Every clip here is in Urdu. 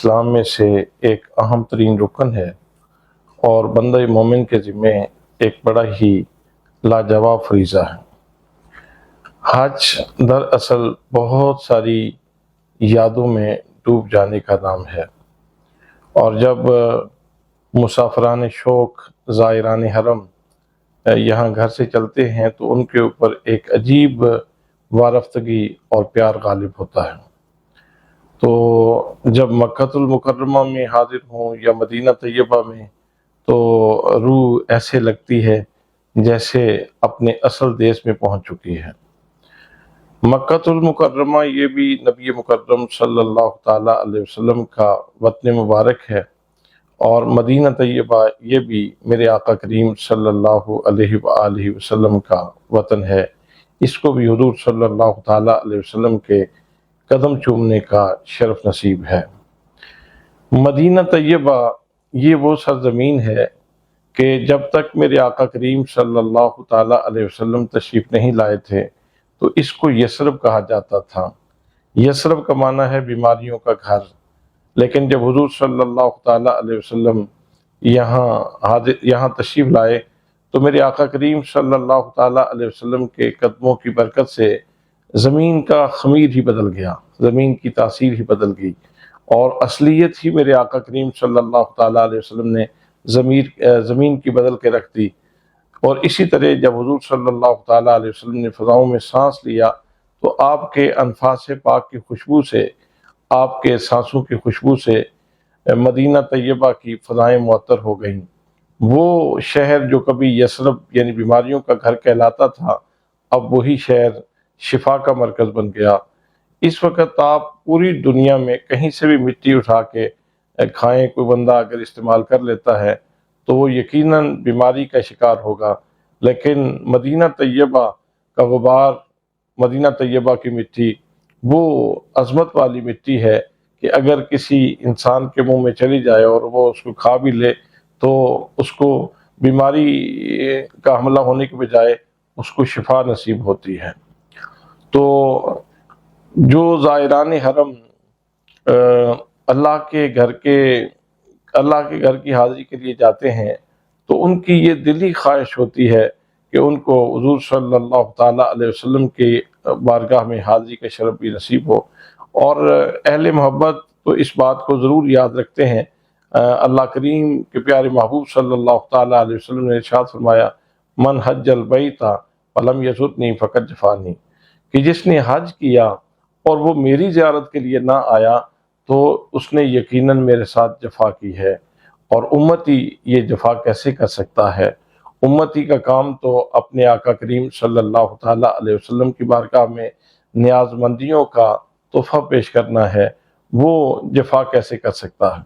اسلام میں سے ایک اہم ترین رکن ہے اور بندہ مومن کے ذمے ایک بڑا ہی لاجواب فریضہ ہے۔ حج دراصل بہت ساری یادوں میں ڈوب جانے کا نام ہے، اور جب مسافران شوق زائران حرم یہاں گھر سے چلتے ہیں تو ان کے اوپر ایک عجیب وارفتگی اور پیار غالب ہوتا ہے۔ تو جب مکہ المکرمہ میں حاضر ہوں یا مدینہ طیبہ میں تو روح ایسے لگتی ہے جیسے اپنے اصل دیش میں پہنچ چکی ہے۔ مکہ المکرمہ یہ بھی نبی مکرم صلی اللہ تعالیٰ علیہ وسلم کا وطن مبارک ہے، اور مدینہ طیبہ یہ بھی میرے آقا کریم صلی اللہ علیہ وآلہ وسلم کا وطن ہے۔ اس کو بھی حضور صلی اللہ تعالیٰ علیہ وسلم کے قدم چومنے کا شرف نصیب ہے۔ مدینہ طیبہ یہ وہ سرزمین ہے کہ جب تک میرے آقا کریم صلی اللہ تعالیٰ علیہ وسلم تشریف نہیں لائے تھے تو اس کو یثرب کہا جاتا تھا۔ یثرب کا معنی ہے بیماریوں کا گھر، لیکن جب حضور صلی اللہ تعالیٰ علیہ وسلم یہاں تشریف لائے تو میرے آقا کریم صلی اللہ تعالیٰ علیہ وسلم کے قدموں کی برکت سے زمین کا خمیر ہی بدل گیا، زمین کی تاثیر ہی بدل گئی، اور اصلیت ہی میرے آقا کریم صلی اللہ تعالیٰ علیہ وسلم نے زمین کی بدل کے رکھ دی۔ اور اسی طرح جب حضور صلی اللہ تعالیٰ علیہ وسلم نے فضاؤں میں سانس لیا تو آپ کے انفاس پاک کی خوشبو سے، آپ کے سانسوں کی خوشبو سے مدینہ طیبہ کی فضائیں معطر ہو گئیں۔ وہ شہر جو کبھی یثرب یعنی بیماریوں کا گھر کہلاتا تھا، اب وہی شہر شفا کا مرکز بن گیا۔ اس وقت آپ پوری دنیا میں کہیں سے بھی مٹی اٹھا کے کھائیں، کوئی بندہ اگر استعمال کر لیتا ہے تو وہ یقیناً بیماری کا شکار ہوگا، لیکن مدینہ طیبہ کا غبار، مدینہ طیبہ کی مٹی وہ عظمت والی مٹی ہے کہ اگر کسی انسان کے منہ میں چلی جائے اور وہ اس کو کھا بھی لے تو اس کو بیماری کا حملہ ہونے کے بجائے اس کو شفا نصیب ہوتی ہے۔ تو جو زائران حرم اللہ کے گھر کی حاضری کے لیے جاتے ہیں تو ان کی یہ دلی خواہش ہوتی ہے کہ ان کو حضور صلی اللہ تعالیٰ علیہ وسلم کے بارگاہ میں حاضری کا شرف بھی نصیب ہو، اور اہل محبت تو اس بات کو ضرور یاد رکھتے ہیں۔ اللہ کریم کے پیارے محبوب صلی اللہ تعالیٰ علیہ وسلم نے ارشاد فرمایا، من حج البیت فلم یزرنی فقد جفانی، کہ جس نے حج کیا اور وہ میری زیارت کے لیے نہ آیا تو اس نے یقیناً میرے ساتھ جفا کی ہے۔ اور امتی یہ جفا کیسے کر سکتا ہے؟ امتی کا کام تو اپنے آقا کریم صلی اللہ تعالیٰ علیہ وسلم کی بارگاہ میں نیاز مندیوں کا تحفہ پیش کرنا ہے، وہ جفا کیسے کر سکتا ہے؟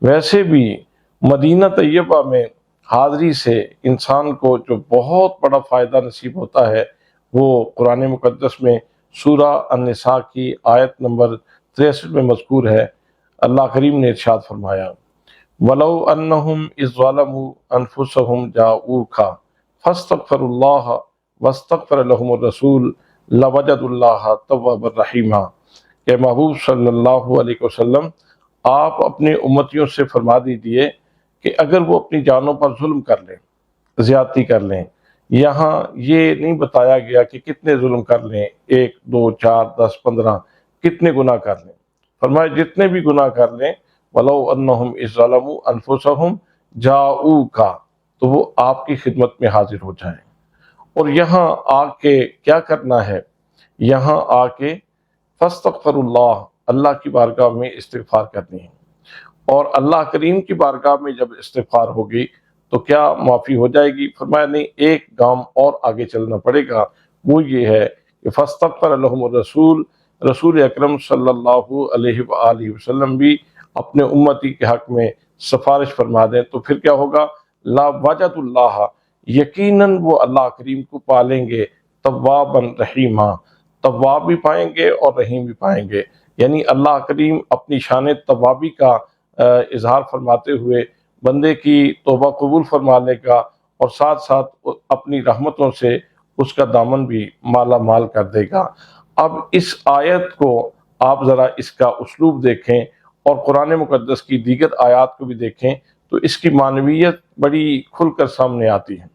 ویسے بھی مدینہ طیبہ میں حاضری سے انسان کو جو بہت بڑا فائدہ نصیب ہوتا ہے وہ قرآن مقدس میں سورہ النساء کی آیت نمبر 63 میں مذکور ہے۔ اللہ کریم نے ارشاد فرمایا، وَلَوْ أَنَّهُمْ إِذْ ظَلَمُوا أَنفُسَهُمْ جَاءُوكَ فَاسْتَغْفَرُوا اللَّهَ وَاسْتَغْفَرَ لَهُمُ الرَّسُولُ لَوَجَدُوا اللَّهَ تَوَّابًا رَحِيمًا، کہ محبوب صلی اللہ علیہ وسلم آپ اپنے امتیوں سے فرما دیجئے کہ اگر وہ اپنی جانوں پر ظلم کر لیں، زیادتی کر لیں، یہاں یہ نہیں بتایا گیا کہ کتنے ظلم کر لیں، 1 2 4 10 15 کتنے گناہ کر لیں، فرمایا جتنے بھی گناہ کر لیں، وَلَوْ أَنَّهُمْ إِذْ ظَلَمُوا أَنفُسَهُمْ جَاءُوكَ، تو وہ آپ کی خدمت میں حاضر ہو جائیں۔ اور یہاں آ کے کیا کرنا ہے؟ یہاں آ کے فَاسْتَغْفِرُوا اللَّهَ، اللہ کی بارگاہ میں استغفار کرنی ہے، اور اللہ کریم کی بارگاہ میں جب استغفار ہوگی تو کیا معافی ہو جائے گی؟ فرمایا نہیں، ایک گام اور آگے چلنا پڑے گا، وہ یہ ہے کہ فاستغفر لهم الرسول، رسول اکرم صلی اللہ علیہ وآلہ وسلم بھی اپنے امتی کے حق میں سفارش فرما دیں، تو پھر کیا ہوگا؟ لا وجد اللہ، یقیناً وہ اللہ کریم کو پالیں گے، توابا رحیما، تواب بھی پائیں گے اور رحیم بھی پائیں گے۔ یعنی اللہ کریم اپنی شان توابی کا اظہار فرماتے ہوئے بندے کی توبہ قبول فرمانے کا، اور ساتھ ساتھ اپنی رحمتوں سے اس کا دامن بھی مالا مال کر دے گا۔ اب اس آیت کو آپ ذرا اس کا اسلوب دیکھیں اور قرآن مقدس کی دیگر آیات کو بھی دیکھیں تو اس کی معنویت بڑی کھل کر سامنے آتی ہے۔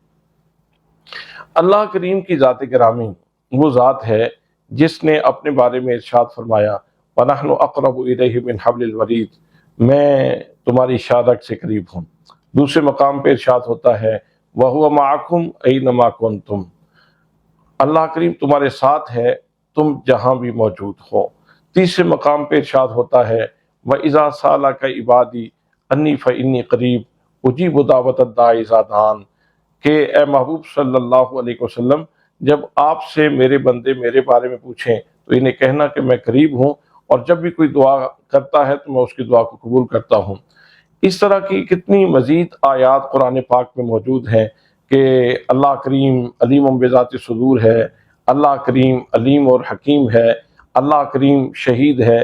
اللہ کریم کی ذات گرامی وہ ذات ہے جس نے اپنے بارے میں ارشاد فرمایا وَنَحْنُ أَقْرَبُ إِلَيْهِ مِنْ حَبْلِ الْوَرِيدِ، میں تمہاری شادق سے قریب ہوں۔ دوسرے مقام پہ ارشاد ہوتا ہے وَهُوَ مَعَكُمْ أَيْنَمَا كُنْتُمْ، اللہ کریم تمہارے ساتھ ہے تم جہاں بھی موجود ہو۔ تیسرے مقام پہ ارشاد ہوتا ہے وَإِذَا سَأَلَكَ عِبَادِي أَنِّي فَإِنِّي قَرِيبٌ أُجِيبُ دَعْوَةَ الدَّاعِ إِذَا دَعَانِ، کہ اے محبوب صلی اللہ علیہ وسلم جب آپ سے میرے بندے میرے بارے میں پوچھیں تو انہیں کہنا کہ میں قریب ہوں، اور جب بھی کوئی دعا کرتا ہے تو میں اس کی دعا کو قبول کرتا ہوں۔ اس طرح کی کتنی مزید آیات قرآن پاک میں موجود ہیں کہ اللہ کریم علیم بذات صدور ہے، اللہ کریم علیم اور حکیم ہے، اللہ کریم شہید ہے۔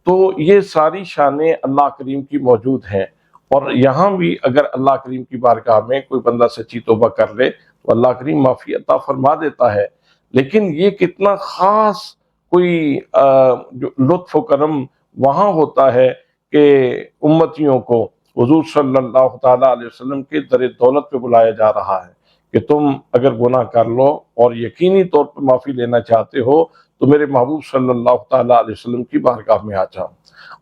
تو یہ ساری شانیں اللہ کریم کی موجود ہیں، اور یہاں بھی اگر اللہ کریم کی بارگاہ میں کوئی بندہ سچی توبہ کر لے تو اللہ کریم معافی عطا فرما دیتا ہے۔ لیکن یہ کتنا خاص کوئی جو لطف و کرم وہاں ہوتا ہے کہ امتیوں کو حضور صلی اللہ تعالیٰ علیہ وسلم کے در دولت پہ بلایا جا رہا ہے کہ تم اگر گناہ کر لو اور یقینی طور پہ معافی لینا چاہتے ہو تو میرے محبوب صلی اللہ تعالیٰ علیہ وسلم کی بارگاہ میں آ جاؤ۔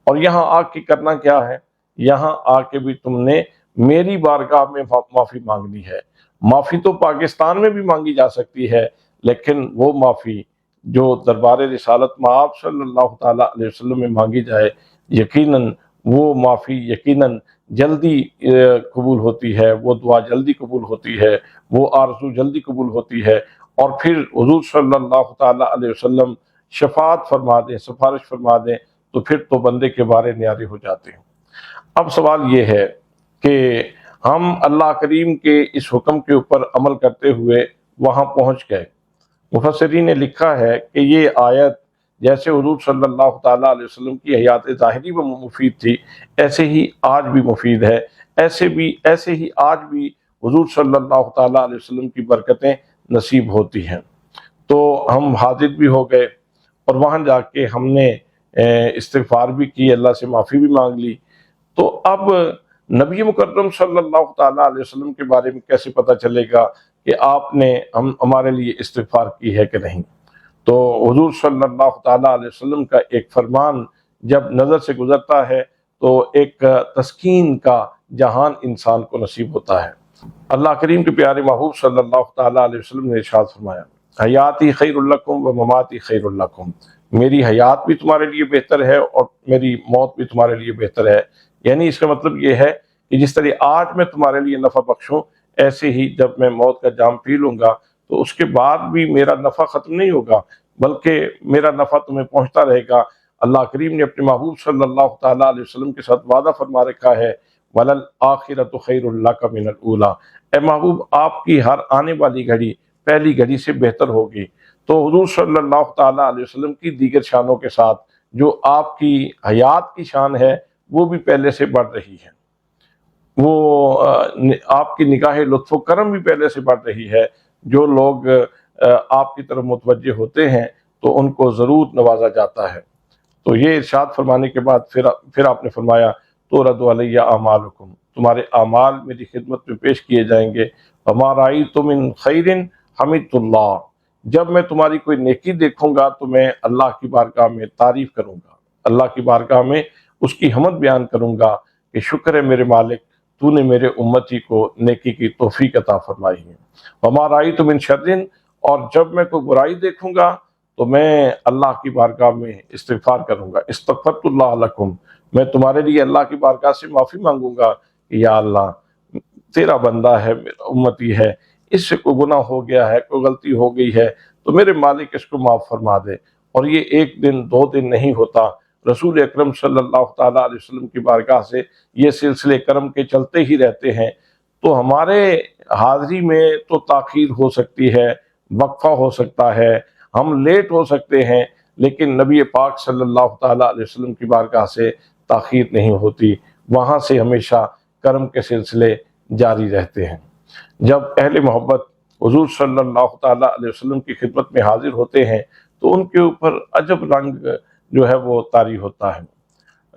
اور یہاں آ کے کرنا کیا ہے؟ یہاں آ کے بھی تم نے میری بارگاہ میں معافی مانگنی ہے۔ معافی تو پاکستان میں بھی مانگی جا سکتی ہے، لیکن وہ معافی جو دربار رسالت مآب صلی اللہ تعالیٰ علیہ وسلم میں مانگی جائے، یقیناً وہ معافی یقیناً جلدی قبول ہوتی ہے، وہ دعا جلدی قبول ہوتی ہے، وہ آرزو جلدی قبول ہوتی ہے، اور پھر حضور صلی اللہ تعالیٰ علیہ وسلم شفاعت فرما دیں، سفارش فرما دیں، تو پھر تو بندے کے بارے نیارے ہو جاتے ہیں۔ اب سوال یہ ہے کہ ہم اللہ کریم کے اس حکم کے اوپر عمل کرتے ہوئے وہاں پہنچ گئے۔ مفسرین نے لکھا ہے کہ یہ آیت جیسے حضور صلی اللہ تعالیٰ علیہ وسلم کی حیات ظاہری میں مفید تھی، ایسے ہی آج بھی مفید ہے۔ ایسے ہی آج بھی حضور صلی اللہ تعالیٰ علیہ وسلم کی برکتیں نصیب ہوتی ہیں۔ تو ہم حاضر بھی ہو گئے، اور وہاں جا کے ہم نے استغفار بھی کی، اللہ سے معافی بھی مانگ لی۔ تو اب نبی مکرم صلی اللہ تعالیٰ علیہ وسلم کے بارے میں کیسے پتہ چلے گا کہ آپ نے ہمارے لیے استغفار کی ہے کہ نہیں؟ تو حضور صلی اللہ تعالیٰ علیہ وسلم کا ایک فرمان جب نظر سے گزرتا ہے تو ایک تسکین کا جہان انسان کو نصیب ہوتا ہے۔ اللہ کریم کے پیارے محبوب صلی اللہ تعالیٰ علیہ وسلم نے ارشاد فرمایا حیاتی خیر لکم و مماتی خیر لکم، میری حیات بھی تمہارے لیے بہتر ہے اور میری موت بھی تمہارے لیے بہتر ہے۔ یعنی اس کا مطلب یہ ہے کہ جس طرح آج میں تمہارے لیے نفع بخشوں، ایسے ہی جب میں موت کا جام پی لوں گا تو اس کے بعد بھی میرا نفع ختم نہیں ہوگا، بلکہ میرا نفع تمہیں پہنچتا رہے گا۔ اللہ کریم نے اپنے محبوب صلی اللہ تعالیٰ علیہ وسلم کے ساتھ وعدہ فرما رکھا ہے وَلَلْآخِرَةُ خَيْرٌ لَكَ مِنَ الْأُولَىٰ، اے محبوب آپ کی ہر آنے والی گھڑی پہلی گھڑی سے بہتر ہوگی۔ تو حضور صلی اللہ تعالیٰ علیہ وسلم کی دیگر شانوں کے ساتھ جو آپ کی حیات کی شان ہے وہ بھی پہلے سے بڑھ رہی ہے، وہ آپ کی نگاہ لطف و کرم بھی پہلے سے بڑھ رہی ہے۔ جو لوگ آپ کی طرف متوجہ ہوتے ہیں تو ان کو ضرور نوازا جاتا ہے۔ تو یہ ارشاد فرمانے کے بعد پھر آپ نے فرمایا تُرَدُ عَلَيَّ أَعْمَالُكُمْ، تمہارے اعمال میری خدمت میں پیش کیے جائیں گے۔ وَمَا رَأَيْتُ مِنْ خَيْرٍ حَمِدْتُ اللَّهَ، جب میں تمہاری کوئی نیکی دیکھوں گا تو میں اللہ کی بارگاہ میں تعریف کروں گا، اللہ کی بارگاہ میں اس کی حمد بیان کروں گا کہ شکر ہے میرے مالک، تو نے میرے امتی کو نیکی کی توفیق عطا فرمائی ہے۔ وَمَا رَأَيْتُ مِنْ شَرٍ، اور جب میں کوئی برائی دیکھوں گا تو میں اللہ کی بارگاہ میں استغفار کروں گا۔ استغفرت اللہ لکم، میں تمہارے لیے اللہ کی بارگاہ سے معافی مانگوں گا کہ یا اللہ تیرا بندہ ہے، میرا امتی ہے، اس سے کوئی گناہ ہو گیا ہے، کوئی غلطی ہو گئی ہے تو میرے مالک اس کو معاف فرما دے۔ اور یہ ایک دن دو دن نہیں ہوتا، رسول اکرم صلی اللہ تعالیٰ علیہ وسلم کی بارگاہ سے یہ سلسلے کرم کے چلتے ہی رہتے ہیں۔ تو ہمارے حاضری میں تو تاخیر ہو سکتی ہے، وقفہ ہو سکتا ہے، ہم لیٹ ہو سکتے ہیں، لیکن نبی پاک صلی اللہ تعالیٰ علیہ وسلم کی بارگاہ سے تاخیر نہیں ہوتی، وہاں سے ہمیشہ کرم کے سلسلے جاری رہتے ہیں۔ جب اہل محبت حضور صلی اللہ تعالیٰ علیہ وسلم کی خدمت میں حاضر ہوتے ہیں تو ان کے اوپر عجب رنگ جو ہے وہ طاری ہوتا ہے۔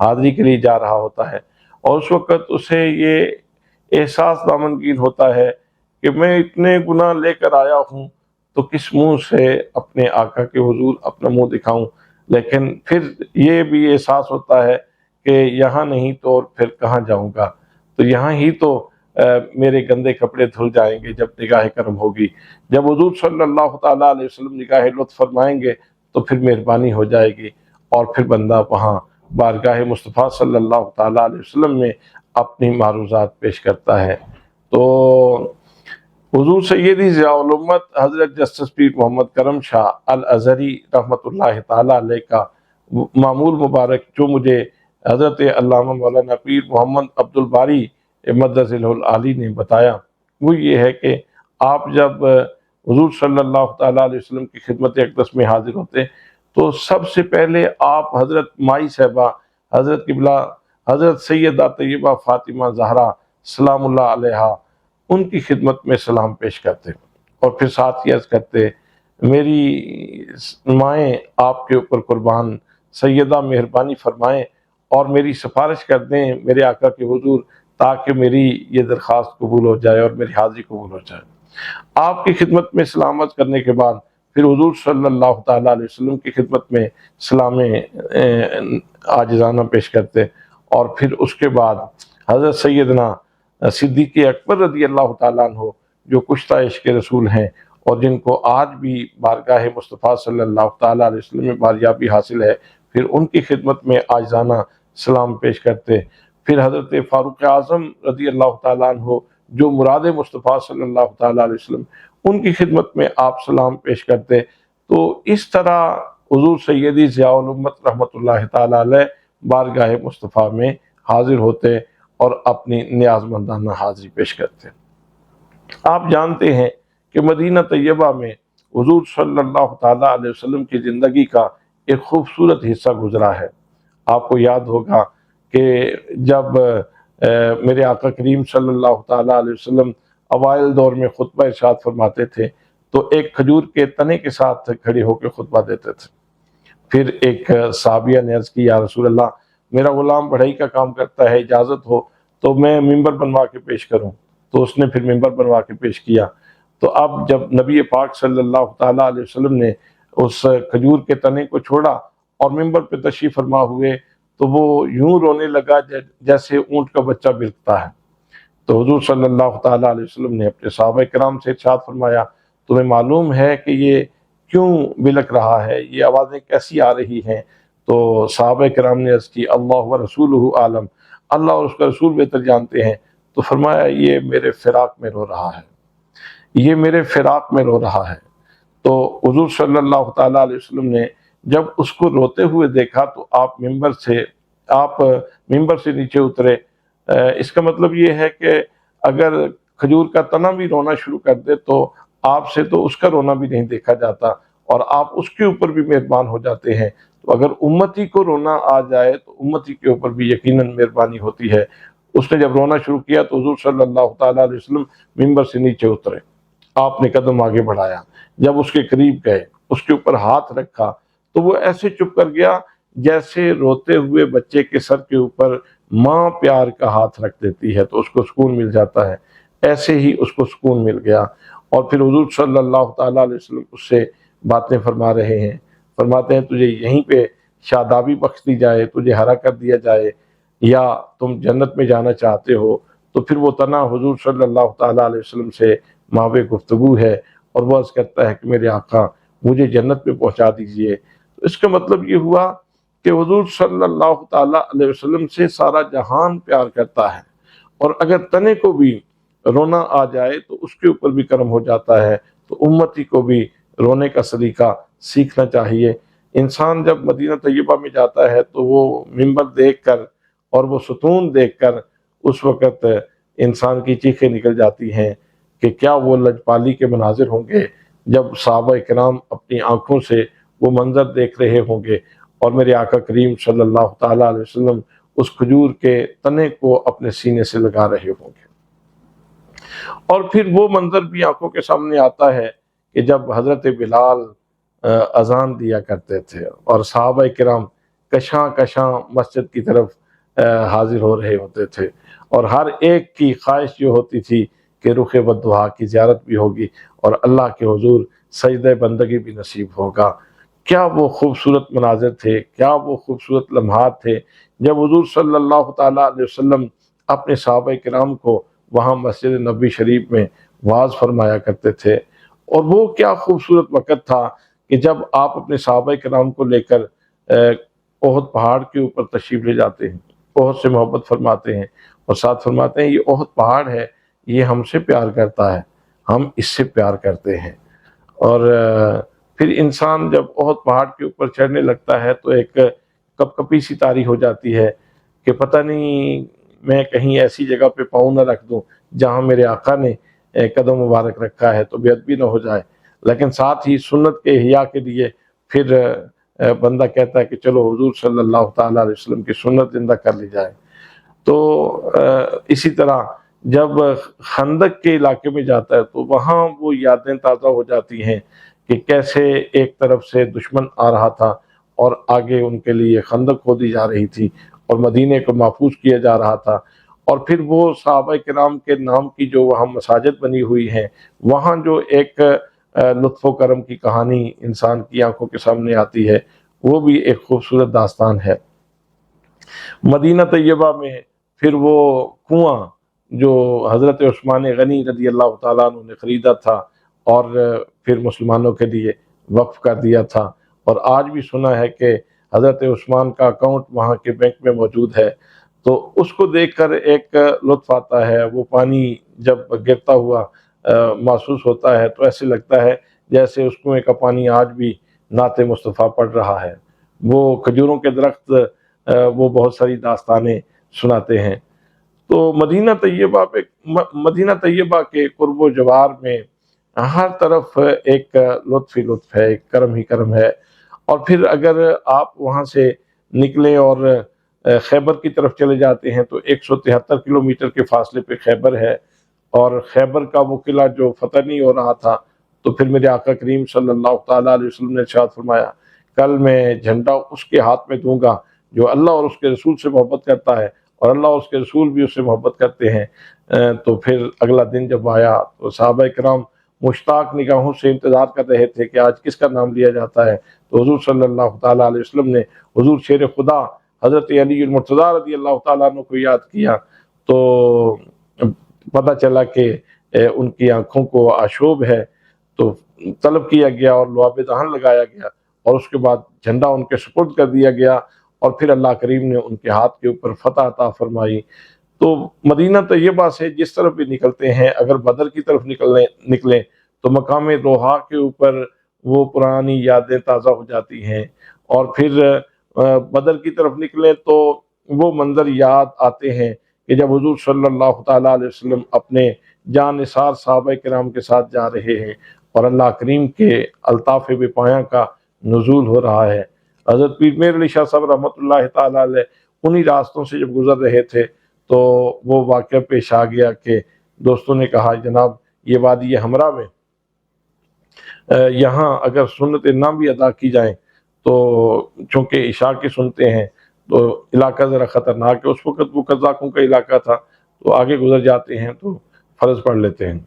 حاضری کے لیے جا رہا ہوتا ہے، اور اس وقت اسے یہ احساس دامنگیر ہوتا ہے کہ میں اتنے گناہ لے کر آیا ہوں تو کس منہ سے اپنے آقا کے حضور اپنا منہ دکھاؤں، لیکن پھر یہ بھی احساس ہوتا ہے کہ یہاں نہیں تو اور پھر کہاں جاؤں گا، تو یہاں ہی تو میرے گندے کپڑے دھل جائیں گے جب نگاہ کرم ہوگی، جب حضور صلی اللہ تعالیٰ علیہ وسلم نگاہ لطف فرمائیں گے تو پھر مہربانی ہو جائے گی، اور پھر بندہ وہاں بارگاہ مصطفیٰ صلی اللہ تعالیٰ علیہ وسلم میں اپنی معروضات پیش کرتا ہے۔ تو حضور سیدی ضیاء الامت حضرت جسٹس پیر محمد کرم شاہ الازہری رحمۃ اللہ تعالیٰ علیہ کا معمول مبارک جو مجھے حضرت علامہ مولانا پیر محمد عبد الباری مدظلہ العالی نے بتایا، وہ یہ ہے کہ آپ جب حضور صلی اللہ تعالیٰ علیہ وسلم کی خدمت اقدس میں حاضر ہوتے تو سب سے پہلے آپ حضرت مائی صاحبہ حضرت قبلہ حضرت سیدہ طیبہ فاطمہ زہرا سلام اللہ علیہا ان کی خدمت میں سلام پیش کرتے، اور پھر ساتھ ہی عرض کرتے میری مائیں آپ کے اوپر قربان، سیدہ مہربانی فرمائیں اور میری سفارش کر دیں میرے آقا کے حضور تاکہ میری یہ درخواست قبول ہو جائے اور میری حاضری قبول ہو جائے۔ آپ کی خدمت میں سلامت کرنے کے بعد پھر حضور صلی اللہ تعالیٰ علیہ وسلم کی خدمت میں سلام عاجزانہ پیش کرتے، اور پھر اس کے بعد حضرت سیدنا صدیق اکبر رضی اللہ تعالیٰ عنہ جو کشتہ عشق رسول ہیں اور جن کو آج بھی بارگاہ مصطفیٰ صلی اللہ تعالیٰ علیہ وسلم میں باریابی حاصل ہے، پھر ان کی خدمت میں عاجزانہ سلام پیش کرتے، پھر حضرت فاروق اعظم رضی اللہ تعالیٰ عنہ جو مراد مصطفیٰ صلی اللہ تعالیٰ علیہ وسلم ان کی خدمت میں آپ سلام پیش کرتے۔ تو اس طرح حضور سیدی ضیاء الامت رحمۃ اللہ تعالیٰ علیہ بارگاہ مصطفیٰ میں حاضر ہوتے اور اپنی نیاز مندانہ حاضری پیش کرتے۔ آپ جانتے ہیں کہ مدینہ طیبہ میں حضور صلی اللہ تعالیٰ علیہ وسلم کی زندگی کا ایک خوبصورت حصہ گزرا ہے۔ آپ کو یاد ہوگا کہ جب میرے آقا کریم صلی اللہ تعالیٰ علیہ وسلم اوائل دور میں خطبہ ارشاد فرماتے تھے تو ایک کھجور کے تنے کے ساتھ کھڑے ہو کے خطبہ دیتے تھے۔ پھر ایک صحابیہ نے عرض کی یا رسول اللہ میرا غلام بڑھئی کا کام کرتا ہے، اجازت ہو تو میں ممبر بنوا کے پیش کروں، تو اس نے پھر ممبر بنوا کے پیش کیا۔ تو اب جب نبی پاک صلی اللہ تعالیٰ علیہ وسلم نے اس کھجور کے تنے کو چھوڑا اور ممبر پہ تشریف فرما ہوئے تو وہ یوں رونے لگا جیسے اونٹ کا بچہ بلکتا ہے۔ تو حضور صلی اللہ تعالیٰ علیہ وسلم نے اپنے صحابہ کرام سے ارشاد فرمایا تمہیں معلوم ہے کہ یہ کیوں بلک رہا ہے، یہ آوازیں کیسی آ رہی ہیں؟ تو صحابہ کرام نے عرض کی اللہ و رسولہ عالم، اللہ اور اس کا رسول بہتر جانتے ہیں۔ تو فرمایا یہ میرے فراق میں رو رہا ہے، یہ میرے فراق میں رو رہا ہے۔ تو حضور صلی اللہ تعالیٰ علیہ وسلم نے جب اس کو روتے ہوئے دیکھا تو آپ ممبر سے نیچے اترے۔ اس کا مطلب یہ ہے کہ اگر کھجور کا تنا بھی رونا شروع کر دے تو آپ سے تو اس کا رونا بھی نہیں دیکھا جاتا اور آپ اس کے اوپر بھی مہربان ہو جاتے ہیں۔ تو اگر امتی کو رونا آ جائے تو امتی کے اوپر بھی یقیناً مہربانی ہوتی ہے۔ اس نے جب رونا شروع کیا تو حضور صلی اللہ تعالیٰ علیہ وسلم ممبر سے نیچے اترے، آپ نے قدم آگے بڑھایا، جب اس کے قریب گئے اس کے اوپر ہاتھ رکھا تو وہ ایسے چپ کر گیا جیسے روتے ہوئے بچے کے سر کے اوپر ماں پیار کا ہاتھ رکھ دیتی ہے تو اس کو سکون مل جاتا ہے، ایسے ہی اس کو سکون مل گیا۔ اور پھر حضور صلی اللہ تعالیٰ علیہ وسلم اس سے باتیں فرما رہے ہیں، فرماتے ہیں تجھے یہیں پہ شادابی بخش دی جائے، تجھے ہرا کر دیا جائے، یا تم جنت میں جانا چاہتے ہو؟ تو پھر وہ تنا حضور صلی اللہ تعالیٰ علیہ وسلم سے ماوے گفتگو ہے اور وہ عرض کرتا ہے کہ میرے آقا مجھے جنت میں پہنچا دیجئے۔ تو اس کا مطلب یہ ہوا کہ حضور صلی اللہ تعالیٰ علیہ وسلم سے سارا جہان پیار کرتا ہے، اور اگر تنے کو بھی رونا آ جائے تو اس کے اوپر بھی کرم ہو جاتا ہے۔ تو امتی کو بھی رونے کا سلیقہ سیکھنا چاہیے۔ انسان جب مدینہ طیبہ میں جاتا ہے تو وہ ممبر دیکھ کر اور وہ ستون دیکھ کر اس وقت انسان کی چیخیں نکل جاتی ہیں کہ کیا وہ لجپالی کے مناظر ہوں گے جب صحابہ کرام اپنی آنکھوں سے وہ منظر دیکھ رہے ہوں گے اور میرے آقا کریم صلی اللہ تعالیٰ علیہ وسلم اس کھجور کے تنے کو اپنے سینے سے لگا رہے ہوں گے۔ اور پھر وہ منظر بھی آنکھوں کے سامنے آتا ہے کہ جب حضرت بلال اذان دیا کرتے تھے اور صحابہ کرام کشاں کشاں مسجد کی طرف حاضر ہو رہے ہوتے تھے، اور ہر ایک کی خواہش یہ ہوتی تھی کہ رخ بددعا کی زیارت بھی ہوگی اور اللہ کے حضور سجدہ بندگی بھی نصیب ہوگا۔ کیا وہ خوبصورت مناظر تھے، کیا وہ خوبصورت لمحات تھے جب حضور صلی اللہ تعالیٰ علیہ وسلم اپنے صحابہ کرام کو وہاں مسجد نبوی شریف میں واعظ فرمایا کرتے تھے۔ اور وہ کیا خوبصورت وقت تھا کہ جب آپ اپنے صحابہ کرام کو لے کر احد پہاڑ کے اوپر تشریف لے جاتے ہیں، احد سے محبت فرماتے ہیں اور ساتھ فرماتے ہیں یہ احد پہاڑ ہے، یہ ہم سے پیار کرتا ہے، ہم اس سے پیار کرتے ہیں۔ اور پھر انسان جب احد پہاڑ کے اوپر چڑھنے لگتا ہے تو ایک کپ کپی سی طاری ہو جاتی ہے کہ پتہ نہیں میں کہیں ایسی جگہ پہ پاؤں نہ رکھ دوں جہاں میرے آقا نے قدم مبارک رکھا ہے تو بے ادبی نہ ہو جائے، لیکن ساتھ ہی سنت کے احیاء کے لیے پھر بندہ کہتا ہے کہ چلو حضور صلی اللہ تعالیٰ علیہ وسلم کی سنت زندہ کر لی جائے۔ تو اسی طرح جب خندق کے علاقے میں جاتا ہے تو وہاں وہ یادیں تازہ ہو جاتی ہیں کہ کیسے ایک طرف سے دشمن آ رہا تھا اور آگے ان کے لیے خندق کھودی جا رہی تھی اور مدینے کو محفوظ کیا جا رہا تھا، اور پھر وہ صحابہ کرام کے نام کی جو وہاں مساجد بنی ہوئی ہیں، وہاں جو ایک لطف و کرم کی کہانی انسان کی آنکھوں کے سامنے آتی ہے، وہ بھی ایک خوبصورت داستان ہے۔ مدینہ طیبہ میں پھر وہ کنواں جو حضرت عثمان غنی رضی اللہ تعالیٰ عنہ نے خریدا تھا اور پھر مسلمانوں کے لیے وقف کر دیا تھا، اور آج بھی سنا ہے کہ حضرت عثمان کا اکاؤنٹ وہاں کے بینک میں موجود ہے، تو اس کو دیکھ کر ایک لطف آتا ہے۔ وہ پانی جب گرتا ہوا محسوس ہوتا ہے تو ایسے لگتا ہے جیسے اس کنویں کا پانی آج بھی نعت مصطفیٰ پڑھ رہا ہے۔ وہ کھجوروں کے درخت وہ بہت ساری داستانیں سناتے ہیں۔ تو مدینہ طیبہ کے قرب و جوار میں ہر طرف ایک لطف ہی لطف ہے، ایک کرم ہی کرم ہے۔ اور پھر اگر آپ وہاں سے نکلیں اور خیبر کی طرف چلے جاتے ہیں تو 173 کلومیٹر کے فاصلے پہ خیبر ہے، اور خیبر کا وہ قلعہ جو فتح نہیں ہو رہا تھا، تو پھر میرے آقا کریم صلی اللہ تعالیٰ علیہ وسلم نے ارشاد فرمایا کل میں جھنڈا اس کے ہاتھ میں دوں گا جو اللہ اور اس کے رسول سے محبت کرتا ہے، اور اللہ اور اس کے رسول بھی اس سے محبت کرتے ہیں۔ تو پھر اگلا دن جب آیا تو صحابہ کرام مشتاق نگاہوں سے انتظار کر رہے تھے کہ آج کس کا نام لیا جاتا ہے، تو حضور صلی اللہ تعالیٰ علیہ وسلم نے حضور شیر خدا حضرت علی المرتضیٰ رضی اللہ تعالیٰ عنہ کو یاد کیا، تو پتہ چلا کہ ان کی آنکھوں کو آشوب ہے، تو طلب کیا گیا اور لعاب دہن لگایا گیا، اور اس کے بعد جھنڈا ان کے سپرد کر دیا گیا، اور پھر اللہ کریم نے ان کے ہاتھ کے اوپر فتح عطا فرمائی۔ تو مدینہ طیبہ سے جس طرف بھی نکلتے ہیں، اگر بدر کی طرف نکلیں تو مقام روحا کے اوپر وہ پرانی یادیں تازہ ہو جاتی ہیں، اور پھر بدر کی طرف نکلیں تو وہ منظر یاد آتے ہیں کہ جب حضور صلی اللہ تعالیٰ علیہ وسلم اپنے جان نثار صحابہ کرام کے ساتھ جا رہے ہیں اور اللہ کریم کے الطاف بے پایاں کا نزول ہو رہا ہے۔ حضرت پیر میر علی شاہ صاحب رحمۃ اللہ تعالیٰ علیہ انہی راستوں سے جب گزر رہے تھے تو وہ واقعہ پیش آ گیا کہ دوستوں نے کہا جناب یہ وادی ہمراہ میں یہاں اگر سنت نہ بھی ادا کی جائیں تو چونکہ عشاء کی سنتے ہیں تو علاقہ ذرا خطرناک ہے، اس وقت وہ قزاقوں کا علاقہ تھا، تو آگے گزر جاتے ہیں تو فرض پڑھ لیتے ہیں،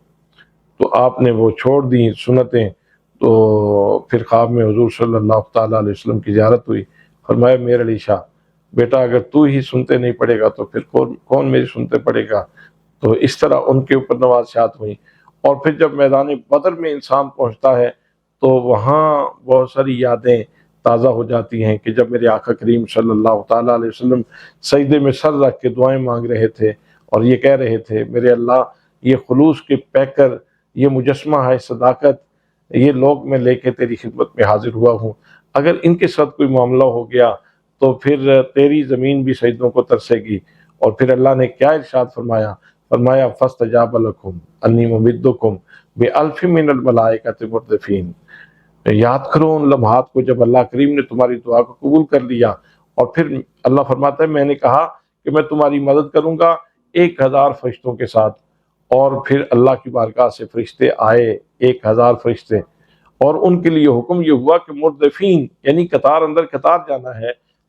تو آپ نے وہ چھوڑ دی سنتیں۔ تو پھر خواب میں حضور صلی اللہ تعالیٰ علیہ وسلم کی زیارت ہوئی، فرمایا میر علی شاہ بیٹا اگر تو ہی سنتے نہیں پڑے گا تو پھر کون میری سنتے پڑے گا۔ تو اس طرح ان کے اوپر نوازشات ہوئیں، اور پھر جب میدان بدر میں انسان پہنچتا ہے تو وہاں بہت ساری یادیں تازہ ہو جاتی ہیں کہ جب میرے آقا کریم صلی اللہ تعالیٰ علیہ وسلم سجدے میں سر رکھ کے دعائیں مانگ رہے تھے اور یہ کہہ رہے تھے میرے اللہ یہ خلوص کے پیکر، یہ مجسمہ ہے صداقت، یہ لوگ میں لے کے تیری خدمت میں حاضر ہوا ہوں، اگر ان کے ساتھ کوئی معاملہ ہو گیا تو پھر تیری زمین بھی سجدوں کو ترسے گی۔ اور پھر اللہ نے کیا ارشاد فرمایا فَاسْتَجَابَ لَكُمْ أَنِّي مُمِدُّكُمْ بِأَلْفٍ مِّنَ الْمَلَائِكَةِ مُرْدِفِينَ۔ یاد کرو ان لمحات کو جب اللہ کریم نے تمہاری دعا کو قبول کر لیا، اور پھر اللہ فرماتا ہے میں نے کہا کہ میں تمہاری مدد کروں گا 1000 فرشتوں کے ساتھ، اور پھر اللہ کی بارگاہ سے فرشتے آئے 1000 فرشتے، اور ان کے لیے حکم یہ ہوا کہ مردفین یعنی قطار اندر قطار جانا ہے،